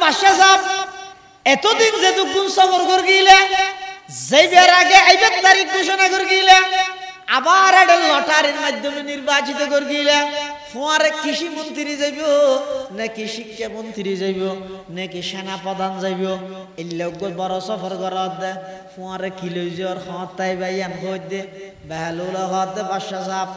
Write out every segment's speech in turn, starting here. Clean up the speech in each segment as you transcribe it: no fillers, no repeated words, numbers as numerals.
বাদশাহ সাহেব এতদিন যে দুগুণ সফর করে গিলে যাইবার আগে আইবার তারিখ ঘোষণা করে গিলে আবার একটা লটারির মাধ্যমে নির্বাচিত করে গিলে ফুয়ারে কৃষি মন্ত্রী যাইব নাকি শিক্ষা মন্ত্রী যাইব নাকি সেনা প্রধান যাইব এই লোক বড় সফর করার দে ফুয়ারে কিলো জ্বর খাওয়ার তাই বাইয়ান হই দে বেহালুল হওয়ার দে বাদশাহ সাহেব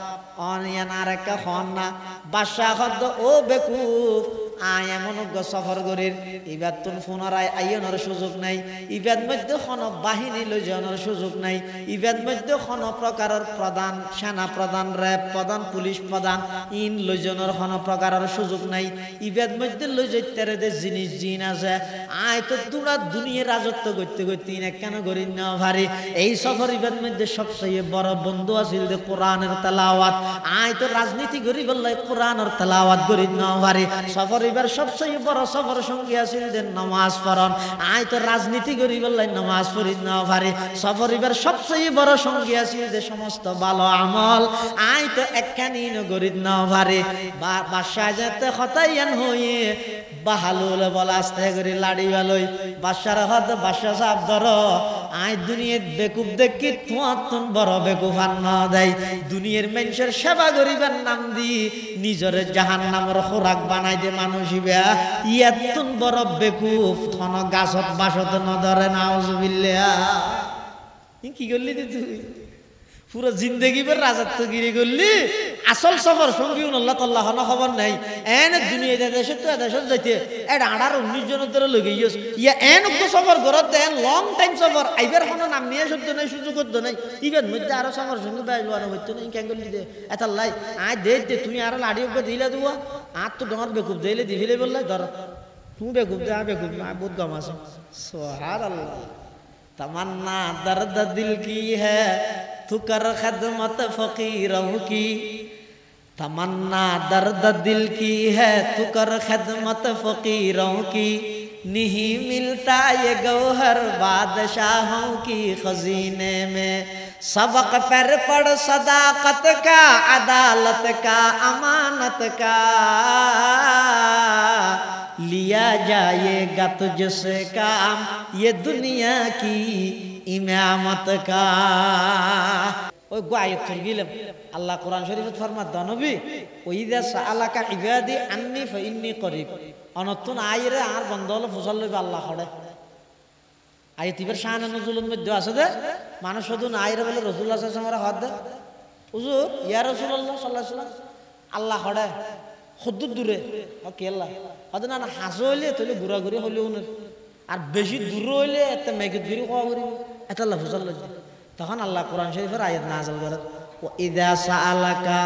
অনিয়ান আর একটা খাওয়ান না বাদশাহ হদ ও বেকুফ আয় এমন সফর করির ইবাদ তুন পুনরায় আইনের সুযোগ নাই ইবাদ মধ্যে কোন বাহিনী লই যাওয়ার সুযোগ নাই ইবাদ মধ্যে কোন প্রকারের প্রধান সেনা প্রধান র্যাব প্রধান পুলিশ প্রধান ইন লই যাওয়ার কোন প্রকারের সুযোগ নাই ইবাদ মধ্যে লই যাইতারে যে জিনিস জিন আছে আয় তো তোমরা দুনিয়ার রাজত্ব করতে করতে ইন কেন করিন না ভারি এই সফর ইবাদ মধ্যে সবচেয়ে বড় বন্ধু আছিল যে কোরআনের তেলাওয়াত আয় তো রাজনীতি করি বললে কোরআনের তেলাওয়াত করিন না ভারি সফর এবার সবচেয়ে বড় সফর সঙ্গী আছিল যে নামাজ পড়ন আয় তো রাজনীতি করি বললাই নামাজ পড়ি না পারে সফর এবার সবচেয়ে বড় সঙ্গী আছিল যে সমস্ত ভালো আমল আয় তো একখানি করি না পারে বাদশাহ যেতে হতাইয়ান হয়ে বাহালুল বল আস্তে করে লাড়ি ভালোই বাদশার হাত বাদশাহ সাহেব ধরো আয় দুনিয়ার বেকুব দেখি তোমার তুন বড় বেকুব আর না দেয় দুনিয়ার মানুষের সেবা করিবার নাম দি নিজের জাহান্নামের খোরাক বানাই দে মানুষ ইয়াতুন বড় বেকুফ থন গাছত বাসত নধরে নাউজুবিল্লাহ কি করলি তুই পুরো জিন্দগি বের রাজত্বগিরি করলি আসল সফর সঙ্গী আল্লাহ তাল্লাহ খবর নাই এন দুনিয়া দেশে তো দেশে যাইতে এটা 18-19 জনের ধরে লগে ইয়া এন সফর ঘরত দেন লং টাইম সফর আইবার কোনো নাম নিয়ে শব্দ নাই সুযোগ করতে নাই ইবেন মধ্যে আরো সফর সঙ্গে বেজবানো হইতো না কেন করলি দে এটা লাই আয় দে তুই আর লাড়ি ওকে দিলে দুয়া আর তো ডর বেকুব দিলে দিলে বললে ধর তুই বেকুব দে বেকুব না বহুত গম আছে সুবহানাল্লাহ तमन्ना दर्द दिल की है तू कर खदमत फकीरों की तमन्ना दर्द दिल की है तू कर खदमत फकीरों की नहीं मिलता ये गौहर बादशाहों की खजीने में सबक पर पढ़ सदाकत का अदालत का अमानत का लिया जाएगा तुझसे काम ये दुनिया की इमामत का ওই আয়াত পড়ে গেলাম আল্লাহ কোরআন শরীফে ফরমাত নবী ওইদা সাআলাকা ইবাদি আন্নি ফাইন্নি করিব অনতুন আইরে আর বন্ধ হলো ফসল লইবে আল্লাহ খড়ে আয়াত ইবার শানে নজুলের মধ্যে আছে দে মানুষ শুধু আইরে বলে রাসূলুল্লাহ সাল্লাল্লাহু আলাইহি ওয়াসাল্লাম হাত দে হুজুর ইয়া রাসূলুল্লাহ সাল্লাল্লাহু আলাইহি ওয়াসাল্লাম আল্লাহ খড়ে খুদ্দুর দূরে ওকে আল্লাহ হয়তো না হাসো হইলে তাহলে ঘোরাঘুরি হলেও না আর বেশি দূর হইলে এত মেঘের দূরে খাওয়া করিব এটা আল্লাহ ফসল লইবে তখন আল্লাহ কোরআন শরীফের আয়াত নাযিল করে ওয়াইদা সাআলাকা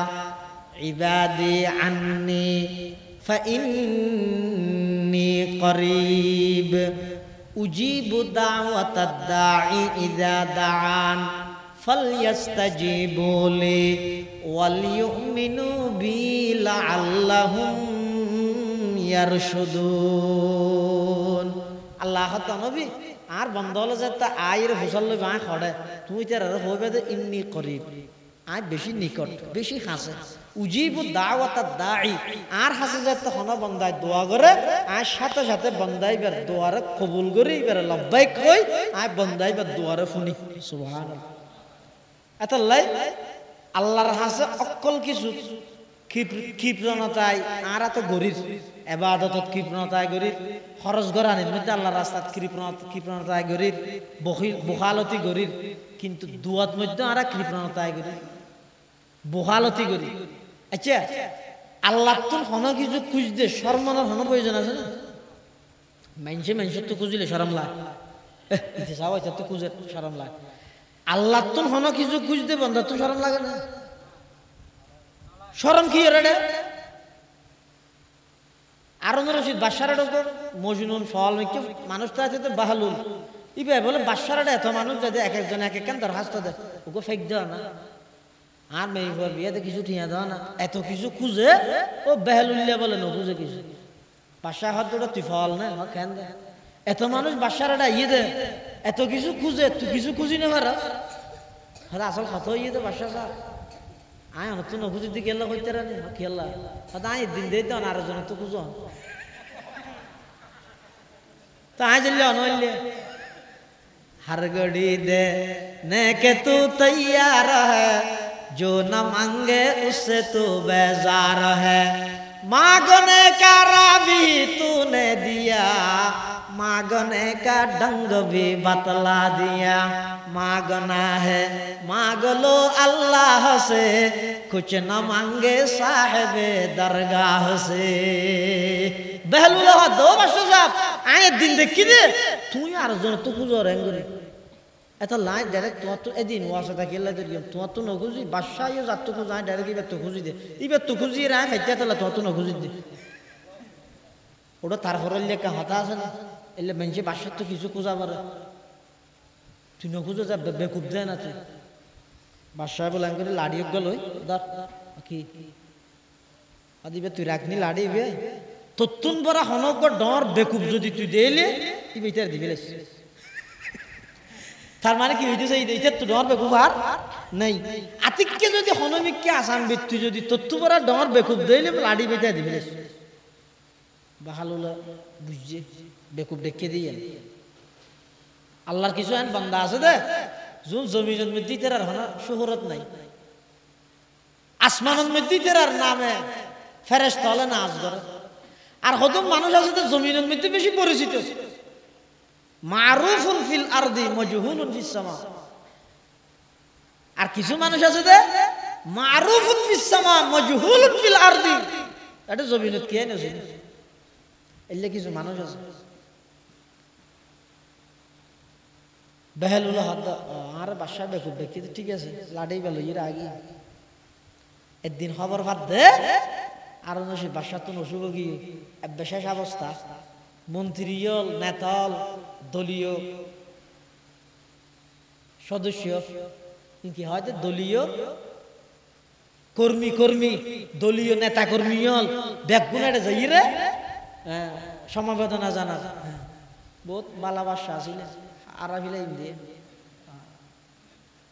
ইবাদি আন্নি ফাইন্নি করিব উজিবু দাওয়াতাদ দাঈ ইযা দাআন ফালইস্তাজিবু লি ওয়াল ইউমিনু বি লাআল্লাহুম ইয়ারশুদুন আল্লাহ তো নবী আর বন্ধ হলো যে তা আয়ের ফসল লই বাঁ খড়ে তুই তার হবে যে ইন্নি করিব আয় বেশি নিকট বেশি হাসে উজিবু দাওয়াতাদ দাঈ আর হাসে যে তখন বন্দায় দোয়া করে আর সাথে সাথে বন্দাইবার দোয়ারে কবুল করি এবার লব্বাইক কই আয় বন্দাইবার দোয়ারে শুনি সুবহানাল্লাহ এতলাই আল্লাহর হাসে অকল কিছু কৃপণতায় আর এত গরিব এবাদতত কৃপণতায় গরিব খরচ গরানির মধ্যে আল্লাহর রাস্তাত কৃপণতায় গরিব বখালতি গরিব কিন্তু দুয়াত মধ্যে আর কৃপণতায় গরিব বখালতি গরিব আচ্ছা আল্লাহ তো হন কিছু খুঁজতে শর্মনার হন প্রয়োজন আছে না মানুষের তো খুঁজলে শরম লাগে যাও এটা তো খুঁজে শরম লাগে আল্লাহ তো হন কিছু খুঁজতে বন্ধা তো শরম লাগে না শরম কি রে আরন রশিদ বাদশার উপর মজনুন ফল মানুষ তো আছে তো বাহালুল ইবে বলে বাদশার এত মানুষ যদি এক একজন এক একখান দরখাস্ত দেয় ওকে ফেক দেওয়া না আর মেয়ে বিয়েতে কিছু ঠিয়া দেওয়া না এত কিছু খুঁজে ও বেহালুল্লিয়া বলে না খুঁজে কিছু বাদশাহ হাত ওটা তুই ফল না কেন দে এত মানুষ বাদশার ইয়ে দে এত কিছু খুঁজে তুই কিছু খুঁজি না মারা আসল কথা ইয়ে দে বাদশাহ সাহেব আয় তো নখুঁজি দিয়ে গেল হইতে রানি খেলা আয় দিন দেই তো আর জন তো খুঁজো তাই জন্য অনল্য हर घड़ी देने के तू तैयार है जो न मांगे उससे तू बेजार है मांगने का राबी तूने दिया मांगने का ढंग भी बतला दिया मांगना है मांग लो अल्लाह से कुछ न मांगे साहिबे दरगाह से बहलुल्लाह दो बशो साहब आए दिन देखी दे तू यार जो तू कुछ और एंगरी ऐसा लाइन डायरेक्ट तो एदिन वासा था केला दरिया तो न खुशी बादशाह ये जात तो जाए डायरेक्ट इबे तो खुशी दे इबे तो खुशी रहा फैजा तला तो न खुशी दे ওটা তারপর লেখা হতা আছে না এলে মানুষে বাসার তো কিছু খোঁজা পারে তুই ন খুঁজে যা বেকুব দেয় না তুই বাসায় বলে করে লাড়ি গেল ধর কি আদিবে তুই রাখনি লাড়ি বে তত্তুন বড় হনক ডর বেকুব যদি তুই দেলে তুই বেটার দিবি তার মানে কি হইতেছে এইটা তো ডর বেকুব আর নাই আতিককে যদি হনমিককে আসাম ব্যক্তি যদি তত্তু বড় ডর বেকুব দেলে লাড়ি বেটা দিবি বাহালুলা বুঝছে বেকুব ডেকে দিয়ে আল্লাহর কিছু আইন বান্দা আছে দে যোন জমিনের মধ্যে তেরার হনা শোহরত নাই আসমানের মধ্যে তেরার নামে ফেরেশতা হলে নাচ করে আর হদম মানুষ আছে তো জমিনের মধ্যে বেশি পরিচিত মারুফুন ফিল আরদি মাজহুলুন ফিস সামা আর কিছু মানুষ আছে দে মারুফুন ফিস সামা মাজহুলুন ফিল আরদি এটা জমিনত কি না এলে কিছু মানুষ আছে বেহলুল্লাহ আর বাসায় বেকুব দেখি ঠিক আছে লাড়াই বেল এর আগে একদিন খবর ভাত দে আর নসি বাসা তো নসুব কি বিশেষ অবস্থা মন্ত্রীল নেতাল দলীয় সদস্য কি হয়তো দলীয় কর্মী দলীয় নেতা কর্মী হল ব্যাগুন এটা যাই রে সমবেদনা জানা বহুত ভালোবাসা আছিল আর ফিলে ইন্দিয়ে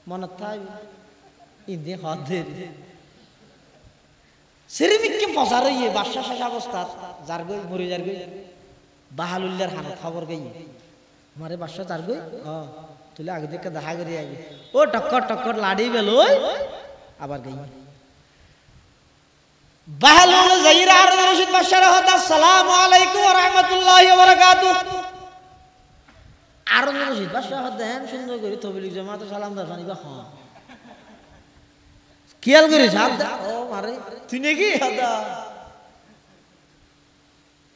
মনত থাই ইন্দিয়ে হদের সিরিমিককে পচার ইয়ে বাদশা শেষ অবস্থা যার গই মরে যার গই বাহালুল্লাহর হানত খবর গই আমারে বাদশা যার গই তুলে আগে দেখে দেখা করি আগে ও টক্কর লাড়ি বেলই আবার গই বাহালুল যাইরা আর রশিদ বাদশাহ হতা আসসালামু আলাইকুম ওয়া রাহমাতুল্লাহি ওয়া বারাকাতুহু আর রশিদ বাদশাহ দেন সুন্দর করে তবলিগ জামাতে সালাম দা জানিবা হ্যাঁ কিয়াল করিস হাত ও মারে তুই নাকি হাদা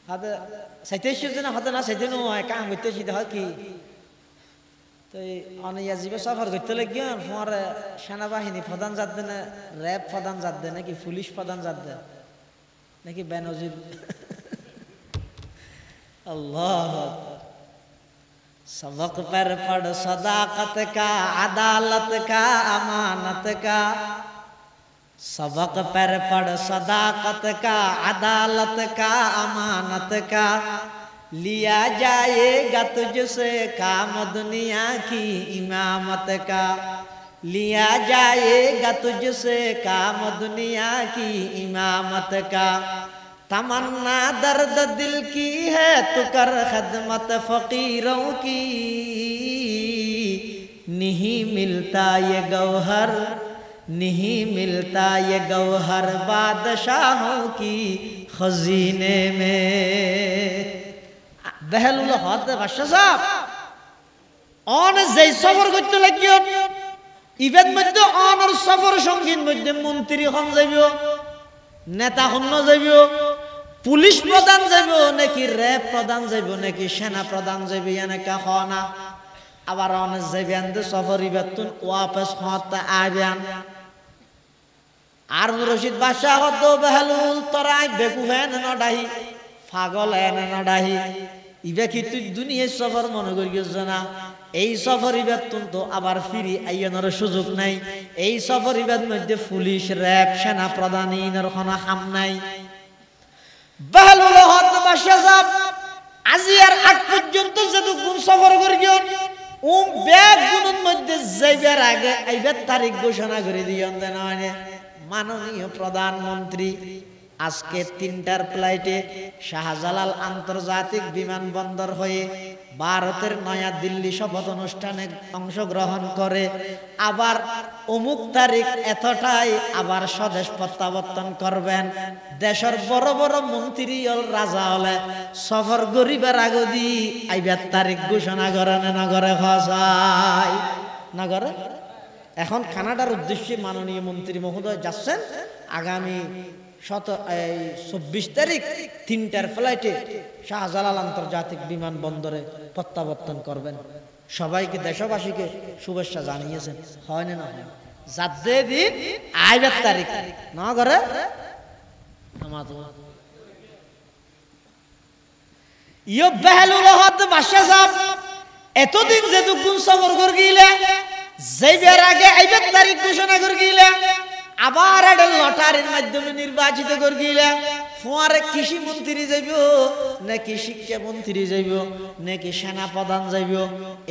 হাদা সাইতেছিস না হাদা না সাইতে নো কাম করতেছিস দেখ কি তো অনিয়া জিবে সফর করতে লাগিয়া তোমার সেনাবাহিনী প্রধান জাত দেন র‍্যাব প্রধান জাত দেন নাকি পুলিশ প্রধান জাত দেন নাকি বেনজির আল্লাহ सबक पर पढ़ सदाकत का अदालत का अमानत का सबक पर पढ़ सदाकत का अदालत का अमानत का लिया जाएगा तुझसे काम दुनिया की इमामत का लिया जाएगा तुझसे काम दुनिया की इमामत का तमन्ना दर्द दिल की है तू कर खदमत फकीरों की नहीं मिलता ये गौहर बादशाहों की खजीने में बहलुल हाथ बादशाह साहब অন যেই সফর করতে লাগিও ইভেন মধ্যে অনর সফর সঙ্গীর মধ্যে মন্ত্রী হন যাইব নেতা হন যাইব পুলিশ প্রধান যাইব নাকি র‍্যাব প্রধান যাইব নাকি সেনা প্রধান যাইব এনেকা হনা আবার অনেক যাইবেন দে সফরি বেতন ওয়াপস হতে আইবেন আর রশিদ বাদশাহ হদ বেহলুল তরাই বেকুফেন নডাহি পাগল এন নডাহি ইবে কি তুই দুনিয়ার সফর মনে করিস না এই সফরি বেতন তো আবার ফিরি আইয়ানোর সুযোগ নাই এই সফরি বেতন মধ্যে পুলিশ র‍্যাব সেনা প্রধানের কোনো হাম নাই বেহলুল হদ বাদশাহ সাহেব আজি আর আগ পর্যন্ত যতক্ষণ সফর করিও ও ব্যাগ গুণের মধ্যে যাইবার আগে আইবার তারিখ ঘোষণা করে দিয়েন দেন মাননীয় প্রধানমন্ত্রী আজকে 3টার ফ্লাইটে শাহজালাল আন্তর্জাতিক বিমানবন্দর হয়ে ভারতের নয়া দিল্লি শপথ অনুষ্ঠানে অংশগ্রহণ করে আবার অমুক তারিখ এতটাই আবার স্বদেশ প্রত্যাবর্তন করবেন। দেশের বড় বড় মন্ত্রী রাজা হলে সফর গরিবের আগদি আইবার তারিখ ঘোষণা করে না করে খসাই না করে। এখন কানাডার উদ্দেশ্যে মাননীয় মন্ত্রী মহোদয় যাচ্ছেন আগামী 24 তারিখ 3টার ফ্লাইটে শাহজালাল আন্তর্জাতিক বিমানবন্দরে প্রত্যাবর্তন করবেন। সবাইকে দেশবাসীকে শুভেচ্ছা জানিয়েছেন, হয় না হয় যাদের দিন আইবার তারিখ না করে ইয়ো বেহলুল হদ বাদশাহ সাহেব এতদিন যে দুগুণ সফর করে গিলে যাইবার আগে আইবার তারিখ ঘোষণা করে গিলে আবার একটা লটারির মাধ্যমে নির্বাচিত করে গিলে ফুয়ারে কৃষি মন্ত্রী যাইব নাকি শিক্ষা মন্ত্রী যাইব নাকি সেনা প্রধান যাইব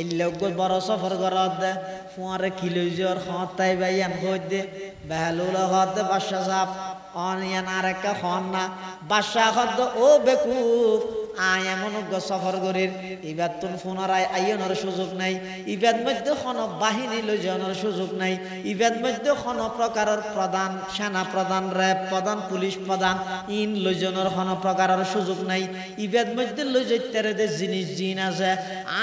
এই লোক বড় সফর করার দে ফুয়ারে কিলো জ্বর হতাই বাইয়ান হই দে বেহলুল হদ বাদশাহ সাহেব অনিয়ান আর একটা হন না বাদশাহ হদ ও বেকুফ আয় এমন সফর করির ইবাদ তুন পুনরায় আইয়নের সুযোগ নাই, ইবাদ মধ্যে কোন বাহিনী লই যাওয়ার সুযোগ নাই, ইবাদ মধ্যে কোন প্রকারের প্রধান সেনা প্রধান র্যাব প্রধান পুলিশ প্রধান ইন লই যাওয়ার কোন প্রকারের সুযোগ নাই। ইবাদ মধ্যে লই যাইতারে যে জিনিস জিন আছে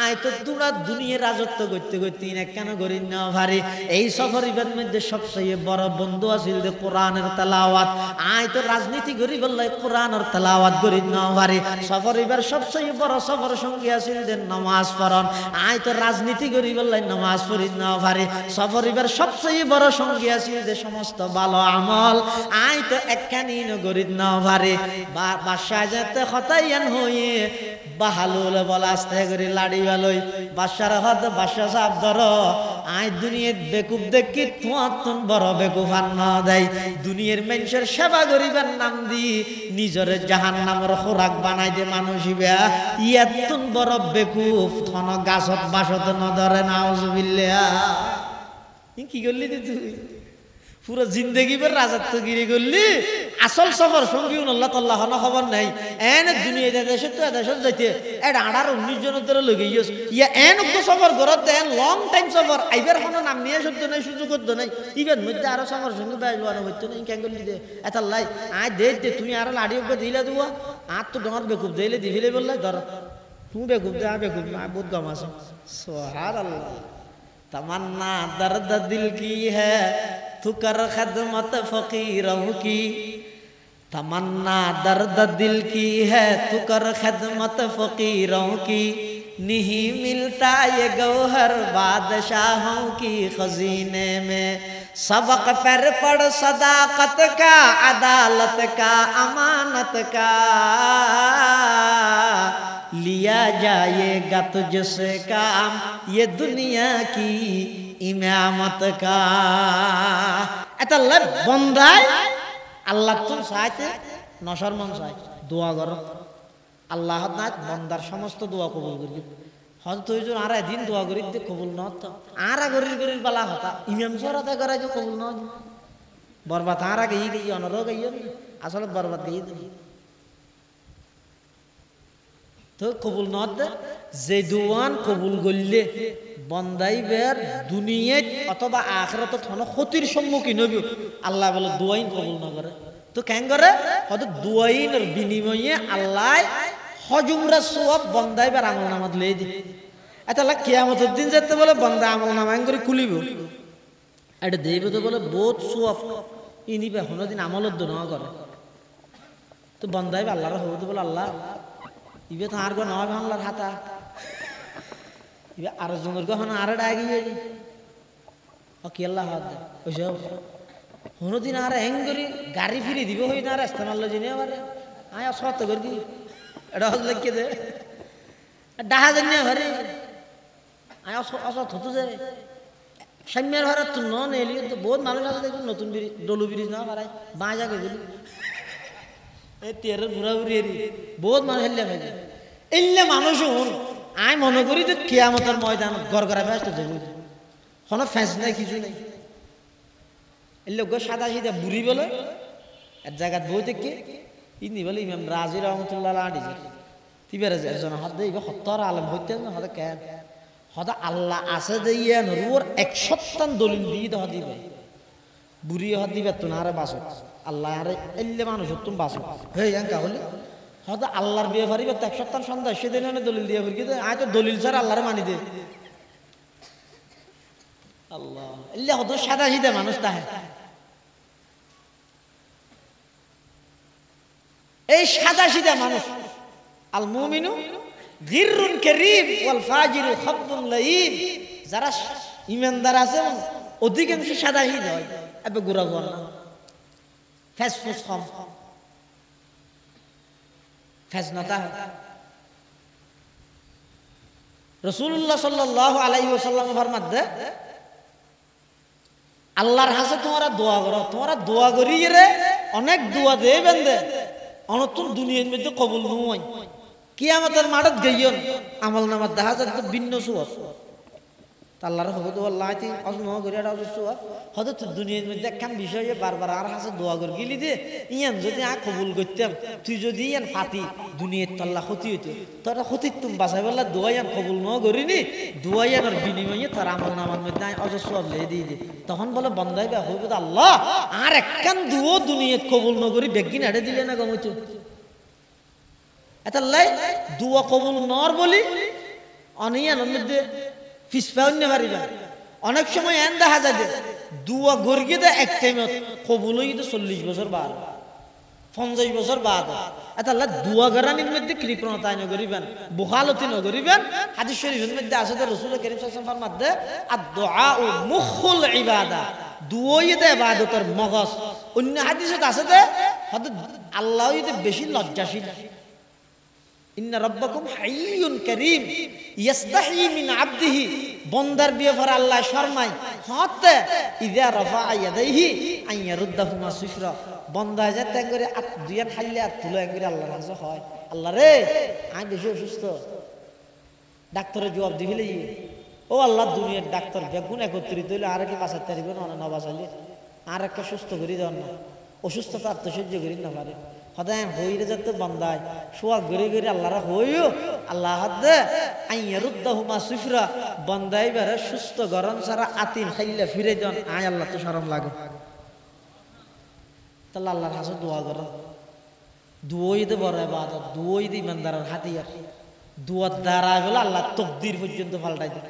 আয় তো তোমরা দুনিয়ার রাজত্ব করতে করতে ইন কেন করি না ভারি। এই সফর ইবাদ মধ্যে সবচেয়ে বড় বন্ধু আছিল যে কোরআনের তেলাওয়াত। আয় তো রাজনীতি করি বললে কোরআনের তেলাওয়াত করি না ভারি। সফর এবার সবচেয়ে বড় সফর সঙ্গী আছিল যে নামাজ পড়ন। আয় তো রাজনীতি করি বললে নামাজ পড়ি না পারি। সফর এবার সবচেয়ে বড় সঙ্গী আছিল যে সমস্ত ভালো আমল আয় তো একখানি করি না পারি। বাদশাহ যেতে হতাইয়ান হয়ে বাহালুল বল আস্তে করে লাড়ি ভালোই বাদশার হদ বাদশাহ সাহেব ধর আয় দুনিয়ার বেকুব দেখি তোমার তুন বড় বেকুব আর না দেয়। দুনিয়ার মানুষের সেবা করিবার নাম দি নিজের জাহান্নামের খোরাক বানাই দে মানুষ ইয়াতুন বড় বেকুফ থন গাছত বাসত নধরে নাউজুবিল্লাহ। কি করলি তুই পুরো জিন্দগি বের রাজত্বগিরি করলি আসল সফর সঙ্গী আল্লাহ তাল্লাহ খবর নাই। এন দুনিয়া দেশে তো দেশত যাইতে এটা 18-19 জনের ধরে লগে ইয়া এন সফর ঘরত দেন লং টাইম সফর আইবার কোনো নাম নিয়ে সত্য নাই সুযোগ করতো নাই। ইবার মধ্যে আরো সফর সঙ্গে বেসবানো হইতো না কেন করলি দে এটা লাই আয় দে তুমি আরো লাড়ি দিলে দেবো আর তো ডর বেকুব দিলে দিলে বললে ধর তুমি বেকুব দে বেকুব না বহুত গম আছে। সুবহানাল্লাহ। तमन्ना दर्द दिल की है तू कर खदमत फकीरों की। तमन्ना दर्द दिल की है तू कर खदमत फकीरों की। नहीं मिलता ये गौहर बादशाहों की खजीने में। सबक पर पढ़ सदाकत का अदालत का अमानत का। लिया जाएगा तुझसे काम ये दुनिया की इमामत का। এটা লে বন্দায় আল্লাহ তুন চাইতে নশর মন চাই দোয়া কর আল্লাহ না বন্দার সমস্ত দোয়া কবুল করি। হয়তো তুই যদি আর একদিন দোয়া করি কবুল ন তো আর গরির গরির বালা হতা ইমাম সরাতে করাই যে কবুল ন বরবাদ আর আগে গিয়ে অনরও গিয়ে আসলে বরবাদ গিয়ে তো কবুল নদ যে দোয়ান কবুল করলে বন্দাইবের দুনিয়াত অথবা আখিরাত কোনো ক্ষতির সম্মুখীন হইব আল্লাহ বলে দোয়াইন কবুল না করে। তো কেন করে হয়তো দোয়াইনের বিনিময়ে আল্লাহ হজুমরা সওয়াব বন্দাইবের আমল নামাত লই দি। এটা লা কিয়ামতের দিন যেতে বলে বন্দা আমল নামা করে খুলিব এটা দেইব তো বলে বহুত সওয়াব ইনিবে কোনদিন আমলত দ না করে। তো বন্দাইবে আল্লাহর হইতে বলে আল্লাহ ইবে তো আর গো নয় বাংলার হাতা ইবে আর জনের গো হন আর ডাগিয়ে ও কি আল্লাহ হাত দে ওইসব কোনদিন আর এঙ্গরি গাড়ি ফিরি দিব হই না রাস্তা মারলো জিনে আবার আয় সত করে দি এটা হল লিখে দে ডাহা জানি ঘরে আয় অসত হতো যে সাম্যের ঘরে তো নন এলি তো বহুত মানুষ আছে দেখুন নতুন ব্রিজ ডলু ব্রিজ না পারায় বাঁ জাগে গেলি এই তের ঘুরাঘুরি বহুত মানুষ হেললে ফেলে এলে মানুষ আয় মনে করি যে কিয়ামতের ময়দান গড়গড়া ব্যস্ত যাবে কোনো ফ্যাঁস নাই কিছু নেই। এলে গো সাদা সিধা বুড়ি বলে এক জায়গায় বই থেকে ইনি বলে ইমাম রাজি রহমতুল্লাহ আঁটিছে তিবের একজন হদে ইবা হত্তর আলম হইতে না হদে কেন হদা আল্লাহ আছে দেইয়া নরুর 100 দলিল দিয়ে দহ দিবে বুড়ি হদ দিবে তো না আরে বাসো আল্লাহ আরে এল্লে মানুষ তুমি বাসো হেই আঙ্কা হলি হদা আল্লাহর বিয়ে ফারিবে 100 সন্ধ্যা সেদিন দলিল দিয়ে ফুরকি দে আয় তো দলিল ছাড়া আল্লাহরে মানি দে আল্লাহ এল্লে হদ সাদা সিধা মানুষ তাহে এই সাদা সিধা মানুষ আল মুমিনু গিররুন কারীম ওয়াল ফাজিরু খাববুন লাইব যারা ঈমানদার আছে অধিকাংশ সাদা সিধা হয় এবে গুরা গোর না ফেসফুস কম ফেসনাতা রাসূলুল্লাহ সাল্লাল্লাহু আলাইহি ওয়াসাল্লাম ফরমাতে আল্লাহর কাছে তোমরা দোয়া করো তোমরা দোয়া করি রে অনেক দোয়া দেই বান্দে অনতুন দুনিয়ার মধ্যে কবুল নয় কিয়ামতের মাঠত গইয়ন আমলনামার দেখা যায় তো ভিন্ন সুয়াস আল্লাহর হবে তো আল্লাহ তি অজম করে এটা সুয়া হয়তো তো দুনিয়ার মধ্যে একখান বিষয়ে বারবার আর কাছে দোয়া কর গিলি দে ইয়ান যদি আ কবুল করতাম তুই যদি ইয়ান ফাতি দুনিয়ার তল্লা ক্ষতি হইতো তোরা ক্ষতি তুমি বাঁচাই বললা দোয়া ইয়ান কবুল ন করিনি দোয়া ইয়ানোর বিনিময়ে তার আমলনামার মধ্যে অজস্র লে দিয়ে দে তখন বলে বন্দাই বা হইব আল্লাহ আর একখান দুও দুনিয়াত কবুল ন করি বেগিন আড়ে দিলে না গমইতো এটা লাই দুয়া কবুল নর বলি অনিয়ানোর মধ্যে ফিসফাউন্নে পারিবা অনেক সময় এন দেখা যায় দুয়া গর্গে দে এক টাইমত কবুল হইতে 40 বছর বাদ 50 বছর বাদ এটা আল্লাহ দুয়া গরানির মধ্যে কৃপণতা ন করিবেন বুখালতি ন করিবেন হাদিস শরীফের মধ্যে আছে যে রাসূল করিম সাল্লাল্লাহু আলাইহি ওয়াসাল্লাম ফরমাতে আদ-দুআউ মুখুল ইবাদা দুয়াই দে ইবাদতের মগজ অন্য হাদিসে আছে যে আল্লাহ হইতে বেশি লজ্জাশীল ইন্না রাব্বাকুম হাইয়ুন কারীম ইস্তাহি মিন আবদিহি বন্দার ব্যাপারে আল্লাহ শরমায় হতে ইযা রাফা ইয়াদাইহি আন ইয়ারুদ্দাহুমা সিফরা বন্দা যেতে করে দুইয়া খাইলে আর তুলে করে আল্লাহর কাছে হয় আল্লাহ রে আমি বেশি অসুস্থ ডাক্তারের জবাব দিলে ও আল্লাহ দুনিয়ার ডাক্তার বেগুন একত্রিত হইলে আর কি বাঁচাতে পারবে না বাঁচাইলে আর একটা সুস্থ করে দেওয়ার না অসুস্থতা আত্মসহ্য করি না পারে হদায় হইরে যেতে বন্দায় শোয়া ঘুরে ঘুরে আল্লাহরা হইও আল্লাহ হাদে আইয়ারুদ্দাহুমা সিফরা বন্দাই বেরে সুস্থ গরম সারা আতিন খাইলে ফিরে দেন আয় আল্লাহ তো শরম লাগে তাহলে আল্লাহর কাছে দোয়া করো দুই দে বড় ইবাদত দুই দে ইমানদারের হাতিয়ার দুয়ার দ্বারা হলো আল্লাহ তাকদীর পর্যন্ত পাল্টাই দেয়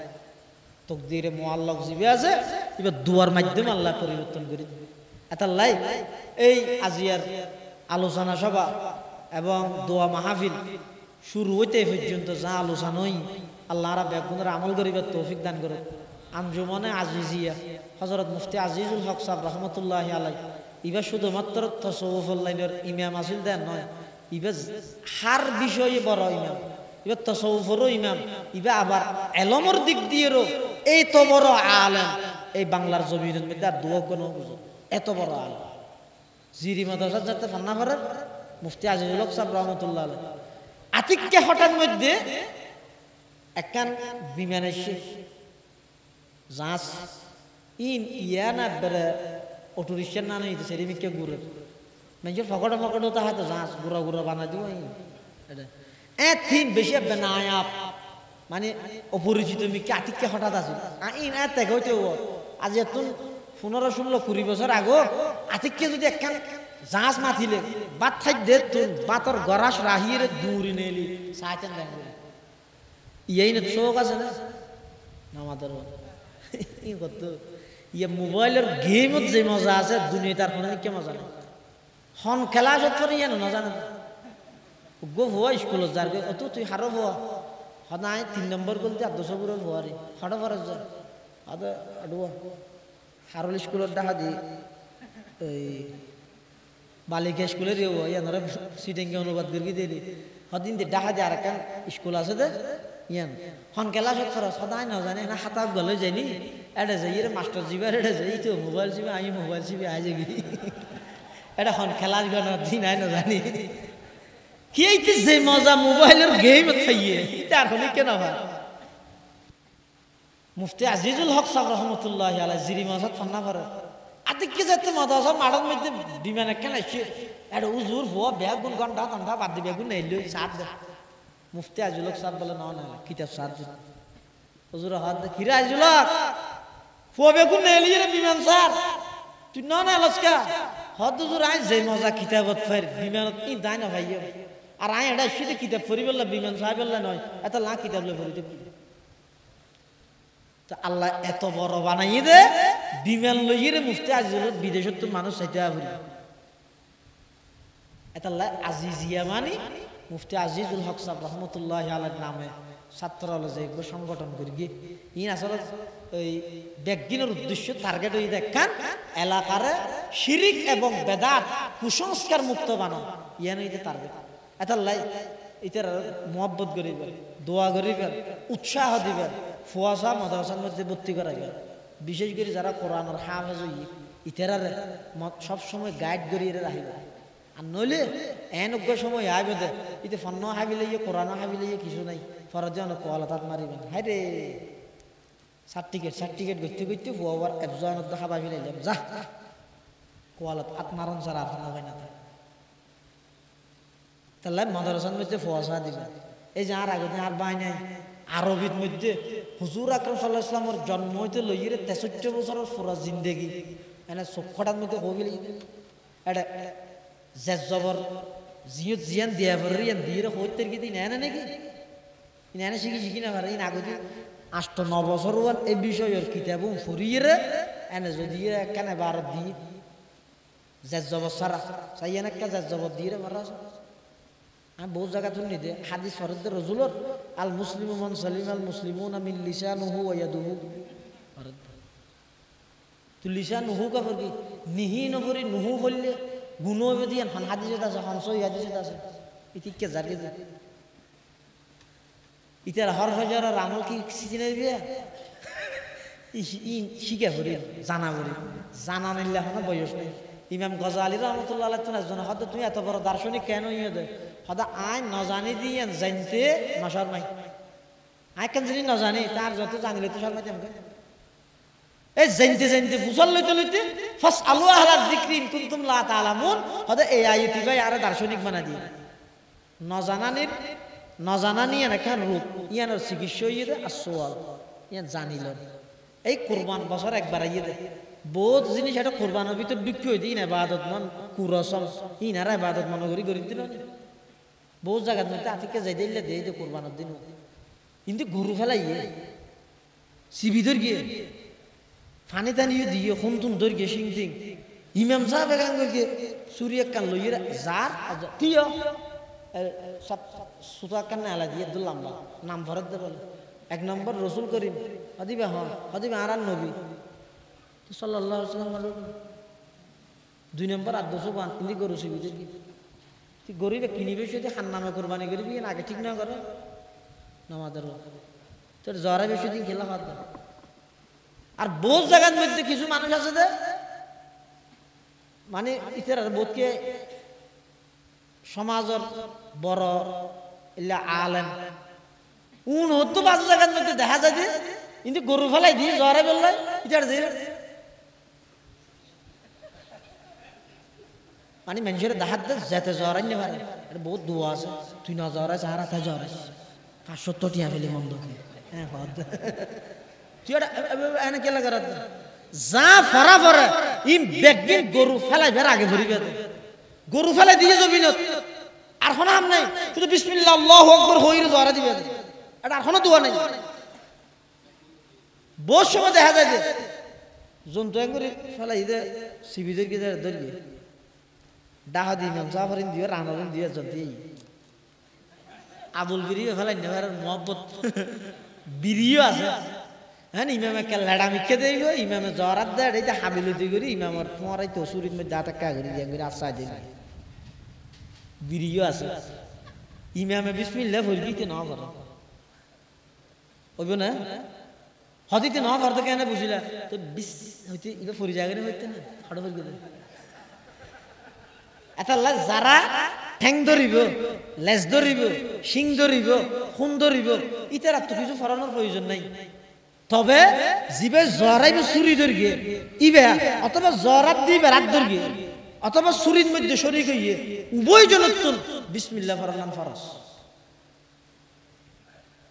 তাকদীরে মুআল্লাক জিবে আছে এবার দুয়ার মাধ্যমে আল্লাহ পরিবর্তন করে দেয় এতাল্লাই এই আজিয়ার আলোচনা সভা এবং দোয়া মাহফিল শুরু হইতে পর্যন্ত যা আলোচনা হই আল্লাহ রাব্বুল বেগুনের আমল করিবার তৌফিক দান করুন আঞ্জুমানে আজিজিয়া হযরত মুফতি আজিজুল হক সাহেব রাহমাতুল্লাহি আলাইহি ইবা শুধুমাত্র তাসাউফুল লাইনের ইমাম আসিল দেন নয় ইবা হার বিষয়ে বড় ইমাম ইবা তাসাউফেরও ইমাম ইবা আবার ইলমের দিক দিয়েও এই তো বড় আলেম এই বাংলার জমিনের মধ্যে আর দোয়া কোনো বুঝো এত বড় আলেম জিরি মাদ্রাসা যাতে ফান্না করেন মুফতি আজিজুল হক সাহেব রাহমাতুল্লাহ আলাইহি আতিককে হঠাৎ মধ্যে একখান বিমান এসে জাহাজ ইন ইয়ানা বেড়ে অটো রিক্সার না নেই সেরিমিকে ঘুরে নিজের ফকড়ে ফকড়ে তো হাতে জাহাজ ঘুরা ঘুরা বানা দিব থিন বেশি বেনায়াপ মানে অপরিচিত মিকে আতিককে হঠাৎ আছে ইন থেকে হইতে আজ এত 15-16-20 বছর আগে আতিককে যদি একখান জাহাজ মাথিলে বাত থাক দে তুন বাতর গরাস রাহিয়ে দূরি নেলি সাইতেন দেন ইয়াই না শোক আছে না আমাদের ই কত ইয়া মোবাইলের গেমত যে মজা আছে দুনিয়াতে আর কোনো কি মজা নেই হন খেলা যত ইয়া না জানে গো হওয়া স্কুলত যার গে অত তুই হারো হওয়া হদায় 3 নম্বর গলতে 200 বুড়ো হওয়ারে হড় ফরজ যা আদা আডুয়া হারল স্কুলত দেখা দি এই বালিকা স্কুলের ইয়ানরা সিটিংকে অনুবাদ করি দিয়ে দি হদিন দে দেখা যায় আর একটা স্কুল আছে দে ইয়ান হন খেলা সব খরচ সদায় না জানে না হাতা গলে যায়নি এটা যাই রে মাস্টার জিবার এটা যাই তো মোবাইল জিবে আমি মোবাইল জিবে আই যাবি এটা হন খেলার গণ দিন আই না জানি কি এইতে যে মজা মোবাইলের গেম খাইয়ে তার হলে কেন হয় মুফতি আজিজুল হক সাহেব রাহমাতুল্লাহি আলাইহি জিরি মাসাত ফান্না করে আতিককে যেতে মাদ্রাসা মাঠের মধ্যে বিমান একখান আসছে এটা উজুর হওয়া বেগুন ঘন্টা ঘন্টা বাদ দিয়ে বেগুন নেইল সাত মুফতি আজুলক সাহেব বলে না না কিতাব সাহেব হুজুর হাত কিরা আজুলক ফুয়াবে কোন নেলি রে বিমান স্যার তুই না না লস্কা হাত হুজুর আই যে মজা কিতাবত ফার বিমানত কি দাই না ভাইও আর আই এটা শুধু কিতাব পড়ি বললা বিমান সাহেব বললা নয় এত লা কিতাব লে পড়িতে তো আল্লাহ এত বড় বানাইয়ে দে বিমান লইয়ে রে মুফতি আজুলক বিদেশত তো মানুষ চাইতে আবরি এত আল্লাহ আজিজিয়া মানি মুফতি আজিজুল হক সাহেব রহমতুল্লাহ আলাইহির নামে ছাত্ররা যে সংগঠন করি গিয়ে ইন আসলে ওই ব্যক্তির উদ্দেশ্য টার্গেট হয়ে দেখান এলাকার শিরিক এবং বেদাত কুসংস্কার মুক্ত বানান ইয়ান হইতে টার্গেট এতাল্লাই ইতার মোহাব্বত করিবেন দোয়া করিবেন উৎসাহ দিবেন ফুয়াশা মাদ্রাসার মধ্যে ভর্তি করাইবেন বিশেষ করে যারা কোরআনের হাফেজ হই ইতার সবসময় গাইড করিয়ে রাখিবেন আর নইলে এনজ্ঞ সময় আইবে দে ইতে ফন্ন হাবিলে কোরআন হাবিলে কিছু নাই ফরজে অনেক কোয়ালাতাত মারিবেন হাই রে সার্টিফিকেট করতে করতে ফুয়াবার একজনের দেখা পাবি লাইলাম যা কোয়ালাত আত্মারণ ছাড়া আর হয় না তাহলে মাদ্রাসার মধ্যে ফুয়াশা দিবে এই যে আর আগে আর বাই নাই আরবির মধ্যে হুজুর আকরাম সাল্লাল্লাহু আলাইহি ওয়াসাল্লামের জন্ম হইতে লইয়ে 63 বছরের পুরা জিন্দেগি এনে চক্ষটার মধ্যে হবিল এটা জেজ জবর জিয়ত জিয়ান দিয়া ভরিয়ান দিয়ে হইতে কি দিন এনে নাকি ইনানে শিখি না পারে ইন আগতে 8-9 বছর ওয়ান এই বিষয়ের কিতাব ফুরিয়ে এনে যদি কেন বার দি জেজ জবর সারা চাইয়েন একটা জেজ জবর দিয়ে মারা আমি বহু জায়গা শুনি দে হাদিস ফরদ রাসূলুর আল মুসলিমু মান সালিমা আল মুসলিমুনা মিন লিসানিহি ওয়া ইয়াদিহি ফরদ তো লিসানুহু কা ফরকি নিহি নবরি নুহু বললে গুণ হবে দিয়ে হাদিসে আছে হানসই হাদিসে আছে ইতিকে জারগে ইতার হর ফজর আর আমল কি সিজনে দিবে শিখে ভরি জানা ভরি জানা নিলে এখন বয়স নেই ইমাম গজালি রহমতুল্লাহ আলাইহি একজন হয়তো তুমি এত বড় দার্শনিক কেন ইয়ে দে হয়তো আইন ন জানি দিয়ে জানতে নশর নাই আই কেন যদি ন জানি তার যত জানলে তো শর্মাইতে আমাকে এই জানতে জানতে বুঝল লইতে ফাস আলু আহলা যিকরি ইন কুনতুম লা তাআলামুন হয়তো এই আয়াতি ভাই আর দার্শনিক বানা দিয়ে ন জানানি একটা রূপ ইয়ানোর চিকিৎসা ইয়ে দে আসওয়াল ইয়ান জানিল এই কুরবান বছর একবার ইয়ে দে বহুত জিনিস এটা কোরবানের ভিতর দুঃখ হয়ে দিই না ইবাদত মান কুরসম ইনারা ইবাদত মনে করি দিল বহুত জায়গার মধ্যে আতিকে যাই দিলে দিয়ে দে কোরবানের দিন কিন্তু গরু ফেলাই সিবিদর গিয়ে ফানি টানিয়ে দিয়ে খুন ধর গিয়ে সিং সিং ইমাম সাহেব এখান করে চুরি এক কান লইয়ে যার কি সব সুতা কান আলা দিয়ে দুল্লাম নাম ভরত দে বলে 1 নম্বর রসুল করিম হদিবে হ্যাঁ হদিবে আর নবী সাল্লাল্লাহু আলাইহি ওয়াসাল্লাম 2 নম্বর আর 205 ইনি গরু সিবিদর কি তুই গরিবে কিনিবে সেটা খান নামে কোরবানি করবি না আগে ঠিক না করে নামাজের তোর জ্বরে বেশি দিন খেলা খাওয়া আর বহু জায়গার মধ্যে কিছু মানুষ আছে যে মানে ইতার বোধকে সমাজের বড় ইল্লা আলেম তো 5 জায়গার মধ্যে দেখা যায় যে কিন্তু গরু ফেলাই দিয়ে জ্বরে বললে ইতার যে মানে মানুষের দেখাত যেতে জ্বরাই নে পারে এটা বহুত দোয়া আছে তুই না জ্বরাইছ আর হাতে জ্বরাইছ 570 টিয়া ফেলি মন্দ হ্যাঁ তুই এটা এনে কেলা করাত যা ফরা ফরা ইম বেগবিন গরু ফেলাই বের আগে ভরিবে গরু ফেলাই দিয়ে যাবি না আর কোনো নাম নাই শুধু বিসমিল্লাহ আল্লাহু আকবার হইরে জ্বরা দিবে এটা আর কোনো দোয়া নাই বহুত সময় দেখা যায় যে জন্তু করে ফেলাই দে সিবিদের কি ধরবি ডাহাদি ইমাম জাফরিন দিয়ে রানারিন দিয়ে যদি আবুল বিরিও ফেলাই নেবার মহব্বত বিরিও আছে হ্যাঁ ইমামে কে লেডা মিখে দেইব ইমামে জরাত দেয় এটা হাবিলতি করি ইমামর তোমারাই তো সুরির মধ্যে আটাকা করি দিয়ে করে আশ্রয় দিই বিরিও আছে ইমামে বিসমিল্লাহ বলবিতে না করে হইব না হদিতে না করতে কেন বুঝিলা তো বিস হইতে ইবা ফরি জায়গায় হইতে না হড় বল গেল এতাল্লা যারা ঠ্যাং ধরিব লেজ ধরিব শিং ধরিব খুন ধরিব ইতার তো কিছু ফরানোর প্রয়োজন নাই তবে জিবে জরাইব চুরি ধরিয়ে ইবে অথবা জরাত দিবে রাত ধরিয়ে অথবা চুরির মধ্যে শরীক হইয়ে উভয় জনতুন বিসমিল্লাহ ফরমান ফরজ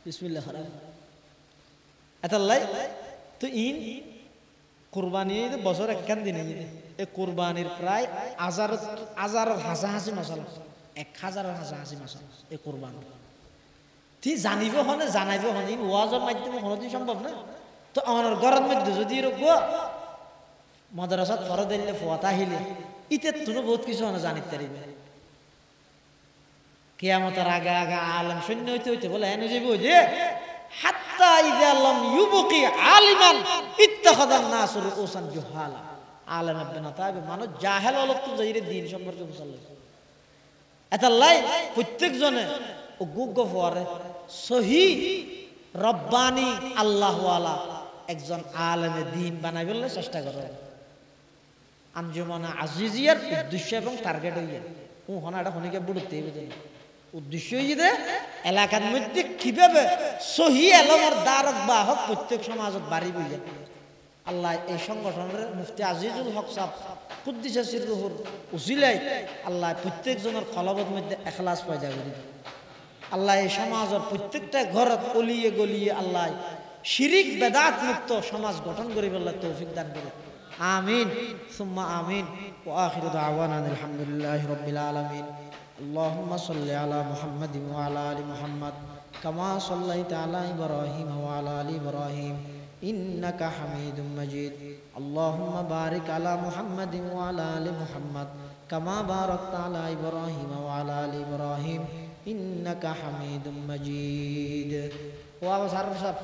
বিসমিল্লাহ খারাপ এতাল্লাই তো ইন কুরবানি বছর একখান দিনে এই কুরবানির প্রায় হাজার হাসাহাসি মশালা 1000 হাসাহাসি মশালা এই কুরবানি তুই জানিব হনে জানাইব হনে ওয়াজের মাধ্যমে কোনোদিন সম্ভব না তো আমার ঘরের মধ্যে যদি এরকম মাদ্রাসাত ফরজ দিলে ফোয়াতা আহিলে ইতে তুমি বহুত কিছু হনে জানিতে পারিবে কিয়ামতের আগে আগে আলেম সৈন্য হইতে হইতে বলে এনে যাবে ওই যে হাত্তা ইযা লাম ইউবকি আলিমান ইত্তাখাযান নাস রুউসান জুহালা আলেম হবে না তাই মানুষ জাহেল হলো তো যাইরে দ্বীন সম্পর্কে বুঝালে এতাল্লাই প্রত্যেকজনে ও গুগ্গ ফরে সহি রব্বানি আল্লাহ ওয়ালা একজন আলেমে দ্বীন বানাই বললে চেষ্টা করে আঞ্জুমানে আজিজিয়ার উদ্দেশ্য এবং টার্গেট হইয়া ও হনাটা হনিকে বুড়তেই বুঝে উদ্দেশ্য হইয়ে এলাকার মধ্যে কিভাবে সহি এলমের দ্বারক বাহক প্রত্যেক সমাজত বাড়ি বইয়া আল্লাহ এই সংগঠনের মুফতি আজিজুল হক সাহেব কুদ্দিসা সিররুহুর উসিলাই আল্লাহ প্রত্যেকজনের কলবের মধ্যে ইখলাস পয়দা করে আল্লাহ এই সমাজের প্রত্যেকটা ঘরত অলিয়ে গলিয়ে আল্লাহ শিরিক বেদাত মুক্ত সমাজ গঠন করিবে আল্লাহ তৌফিক দান করে আমিন সুম্মা আমিন ওয়া আখিরু দাওয়ানা আলহামদুলিল্লাহি রাব্বিল আলামিন اللهم صل على محمد وعلى ال محمد كما صليت على ابراهيم وعلى ال ابراهيم انك حميد مجيد اللهم بارك على محمد وعلى ال محمد كما باركت على ابراهيم وعلى ال ابراهيم انك حميد مجيد ওয়া সারফ সাফ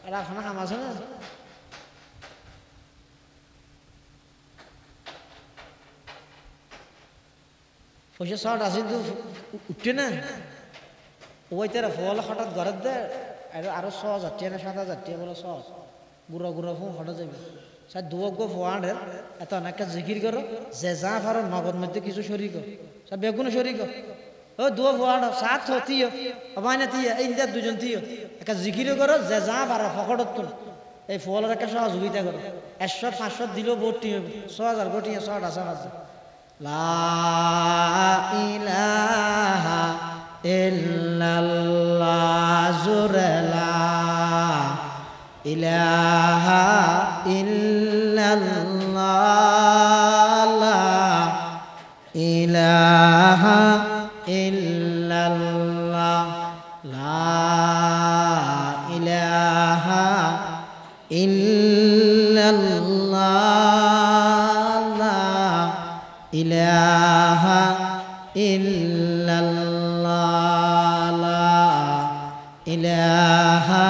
এরা খানা খামাছে না পয়সা শর্ট আছে তো উঠে না ওই তারা ফল হঠাৎ ঘরের দে আরো 6000 টাকা না 7000 টাকা বলে সহজ গুড়া গুড়া ফোন হঠাৎ যাবে স্যার দুয়োগ্য ফোয়ানের এত অনেকটা জিকির করো যে যা পারো নগদ মধ্যে কিছু শরিক স্যার বেগুন শরিক ও দুয়ো ফোয়ান সাত থিও অবাইনা থিয়া এই দুজন থিও একটা জিকিরও করো যে যা পারো ফকড়ত তুল এই ফলের একটা সহযোগিতা করো 100 500 দিলেও ভর্তি হবে 6000 ভর্তি 100 আছে লা ইলাহা ইল্লাল্লাহ জুরলা ইলাহা ইল্লাল্লাহ লা ইলাহা ইল্লাল্লাহ লা ইলাহা ইল্লাল্লাহ ইলাহা ইল্লাল্লাহ লা ইলাহা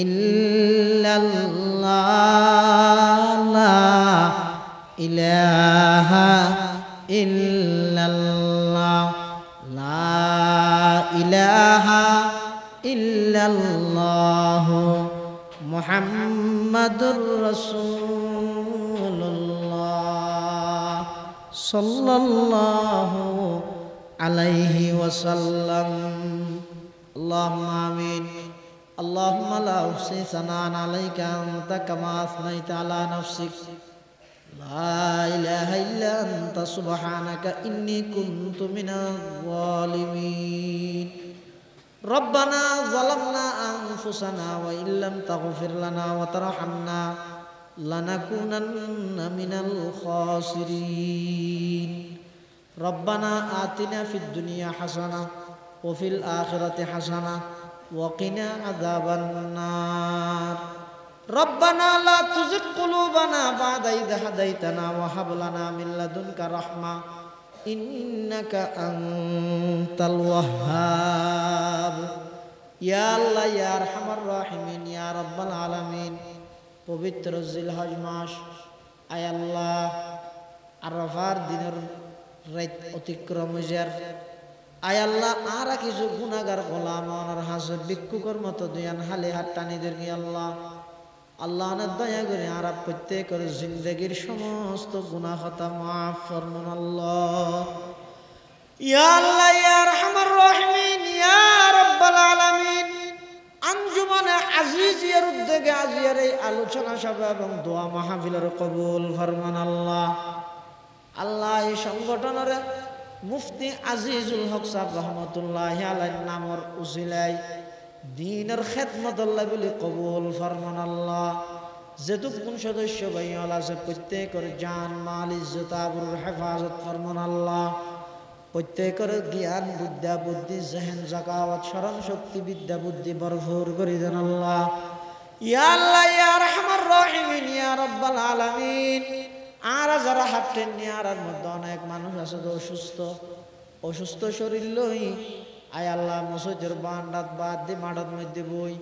ইল্লাল্লাহ লা ইলাহা ইল্লাল্লাহ লা ইলাহা ইল্লাল্লাহ মুহাম্মাদুর রাসূলুল্লাহ সাল্লাল্লাহু আলাইহি ওয়াসাল্লাম আল্লাহুম্মা আমিন আল্লাহুম্মা লা উহসি সানান আলাইকা আনতা কামা আসনাইতা আলা নাফসিক লা ইলাহা ইল্লা আনতা সুবহানাকা ইন্নী কুনতু মিনাজ জালিমিন রব্বানা যালামনা আনফুসানা ওয়া ইল্লাম তাগফির লানা ওয়া তারহামনা লানাকুনান্না মিনাল খাসিরিন রব্বানা আতিনা ফিদ দুনিয়া হাসানাহ ওয়া ফিল আখিরাতি হাসানাহ ওয়া কিনা আযাবান নার রব্বানা লা তুযিগ কুলুবানা বা'দা ইয হাদাইতানা ওয়া হাব লানা মিন লাদুনকা রাহমাহ ইন্নাকা আনতাল ওয়াহ্হাব ইয়া আল্লাহ ইয়া আরহামার রাহিমিন ইয়া রাব্বাল আলামিন পবিত্র জিলহজ মাস আয় আল্লাহ আরাফার দিনের রাত অতিক্রম হইয়ার আয় আল্লাহ আর কিছু গুনাহগার গোলাম ওনার হাসে ভিক্ষুকের মতো দুয়ান হালে হাত টানিদের কি আল্লাহ আল্লাহ না দয়া করে আর প্রত্যেকের জিন্দেগীর সমস্ত গুনাহ খাতা মাফ ফরমান আল্লাহ ইয়া আল্লাহ ইয়া আরহামার রাহিমিন ইয়া রাব্বাল আলামিন আঞ্জুমানে আজিজিয়ার উদ্যোগে আজিয়ার এই আলোচনা সভা এবং দোয়া মাহফিলের কবুল ফরমান আল্লাহ আল্লাহ এই সংগঠনের মুফতি আজিজুল হক সাহেব রহমতুল্লাহি আলাইহি নামর উসিলাই দিনের খেদমত আল্লাহ বলে কবুল ফরমান আল্লাহ। যেটুকুন সদস্য ভাইয়াল আছে প্রত্যেকের জান মাল ইজ্জত আবরুর হেফাজত ফরমান আল্লাহ। প্রত্যেকের জ্ঞান বুদ্ধা বুদ্ধি জেহেন জাকাওয়াত স্মরণ শক্তি বিদ্যা বুদ্ধি ভরপুর করে দেন আল্লাহ। ইয়া আল্লাহ ইয়া আরহামার রাহিমিন ইয়া রাব্বাল আলামিন। আর যারা হাঁটেন নি আর মধ্যে অনেক মানুষ আছে তো অসুস্থ শরীর লই আয় আল্লাহ মসজিদের বান্দাত বাদ দি মাঠের মধ্যে বই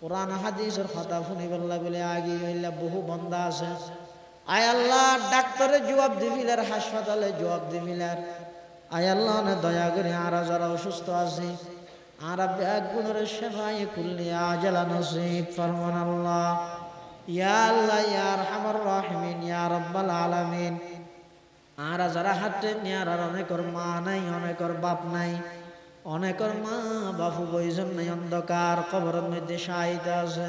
কোরআন হাদিসের কথা শুনি বললা বলে আগে হইলা বহু বন্দা আছে। আয় আল্লাহ ডাক্তারের জবাব দিবিলার হাসপাতালে জবাব দিবিলার আয় আল্লাহ না দয়া করে আর যারা অসুস্থ আছে আর ব্যাগ গুণের সেবাই কুল্লি আজালা নসিব ফরমান আল্লাহ। ইয়া আল্লাহ ইয়া আরহামার রাহিমিন ইয়া রাব্বাল আলামিন। আর যারা হাঁটেন নি আর অনেকের মা নাই অনেকের বাপ নাই অনেকের মা বাপু বইজন নাই অন্ধকার কবরের মধ্যে শায়িত আছে।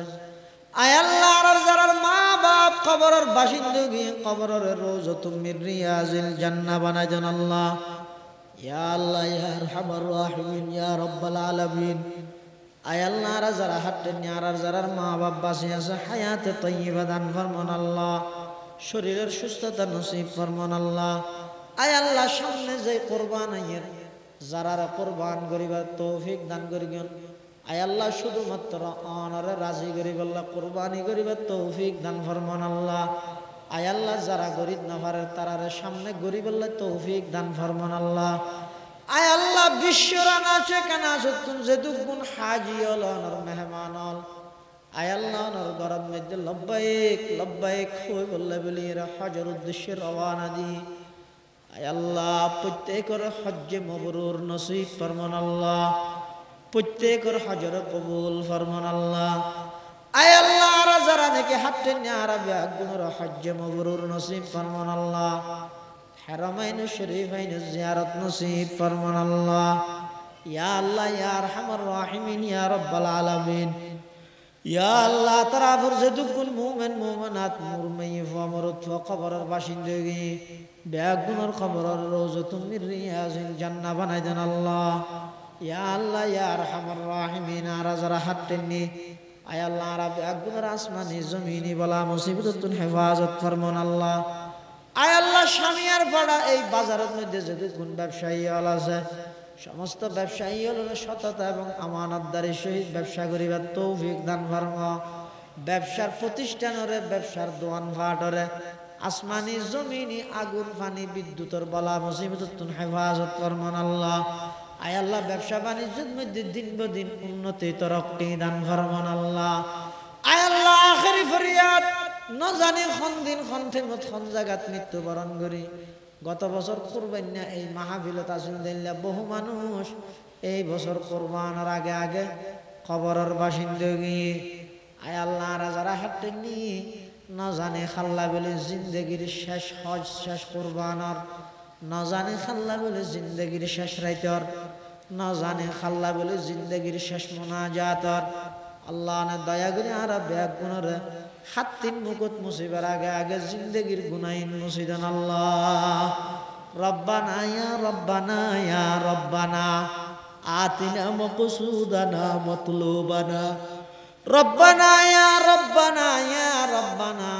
আয় আল্লাহ আর যারা মা বাপ কবরের বাসিন্দগি কবরের রওজাতুম মির রিয়াজিল জান্নাহ বানাই দেন আল্লাহ। ইয়া আল্লাহ ইয়া আরহামার রাহিমিন ইয়া রাব্বাল আলামিন। আয় আল্লাহ আর যারা হাঁটেন নি আর যারা মা বাপ বাঁচে আছে হায়াতে তাইয়্যিবা দান ফরমান আল্লাহ। শরীরের সুস্থতা নসিব ফরমান আল্লাহ। আয় আল্লাহ সামনে যে কোরবান আইয়ের যারা কোরবান করিবার তৌফিক দান করিবেন। আয় আল্লাহ শুধুমাত্র অনরে রাজি করিব আল্লাহ কোরবানি করিবার তৌফিক দান ফরমান আল্লাহ। আয় আল্লাহ যারা গরিব না পারে তারারে সামনে গরিব আল্লাহ তৌফিক দান ফরমান আল্লাহ। আয় আল্লাহ বিশ্বর আনাচে কানা সত্তুন যেদুগুণ হাজি হল অনর মেহমান হল আয় আল্লাহ অনর গরম মধ্যে লব্বাইক লব্বাইক হই বললে বলি এরা হজের উদ্দেশ্যে রওনা দি। আয় আল্লাহ প্রত্যেকের হজ্জে মবরুর নসিব ফরমান আল্লাহ। প্রত্যেকের হজর কবুল ফরমান আল্লাহ। আয় আল্লাহ আর যারা নাকি হাঁটেন না আর ব্যাগুনের হজ্জে মবরুর নসিব ফরমান আল্লাহ। হারামাইন শরীফাইন জিয়ারত নসিব ফরমান আল্লাহ। ইয়া আল্লাহ ইয়া আরহামার রাহিমিন ইয়া রাব্বাল আলামিন। ইয়া আল্লাহ তারা ফর যেদুকুন মুমিন মুমিনাত মুরমাইফ আমরত কবরের বাসিন্দগি ব্যাগুনের কবরের রওজাতুম মির রিয়াজিল জান্নাহ বানাই দেন আল্লাহ। ইয়া আল্লাহ ইয়া আরহামার রাহিমিন। আর যারা হাঁটেন নি আয় আল্লাহ আর ব্যাগুনের আসমানি জমিনি বলা মুসিবতুন হেফাজত ফরমান আল্লাহ। আয় আল্লাহ স্বামীর পাড়া এই বাজারের মধ্যে যেদুকুন ব্যবসায়ী হল আছে সমস্ত ব্যবসায়ী হল সততা এবং আমানতদারির সহিত ব্যবসা করিবার তৌফিক দান ফরমা। ব্যবসার প্রতিষ্ঠানরে ব্যবসার দোয়ান ফাটরে আসমানি জমিনি আগুন পানি বিদ্যুতের বলা মুসিবতুন হেফাজত ফরমান আল্লাহ। আয় আল্লাহ ব্যবসা বাণিজ্যের মধ্যে দিন বদিন উন্নতি তরক্কি দান ফরমান আল্লাহ। আয় আল্লাহ আখেরি ফরিয়াদ ন জানি খন দিন খন ঠেমত খন জায়গাত মৃত্যুবরণ করি গত বছর কুরবানিয়া এই মাহফিলত আসিল দিল্লা বহু মানুষ এই বছর কোরবানের আগে আগে কবরের বাসিন্দগি। আয় আল্লাহ যারা হাঁটেননি ন জানে খাল্লা বলে জিন্দগির শেষ হজ শেষ কোরবানর ন জানে খাল্লা বলে জিন্দগির শেষ রাইতর ন জানে খাল্লা বলে জিন্দগির শেষ মোনাজাতর আল্লাহ না দয়া করে আর ব্যাগ গুণরে হাত তিন মুকুট মুসিবার আগে আগে জিন্দগির গুনাইন মুসিদান আল্লাহ। রব্বানা ইয়া রব্বানা ইয়া রব্বানা আতিনা মাকসুদানা মাতলুবানা রব্বানা ইয়া রব্বানা ইয়া রব্বানা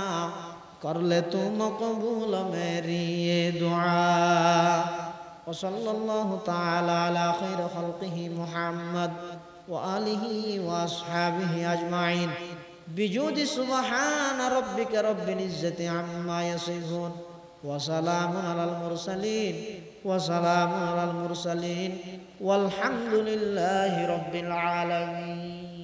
করলে তু মকবুল মেরি ये दुआ व सल्लल्लाहु ताला अला खैर खल्किही मुहम्मद व आलिही व अस्हाबिही अजमाइन बिजूदि सुबहान रब्बिका रब्बिल इज्जति अम्मा यसिफून व सलामुन अलल मुरसलीन वल्हम्दुलिल्लाहि रब्बिल आलमीन।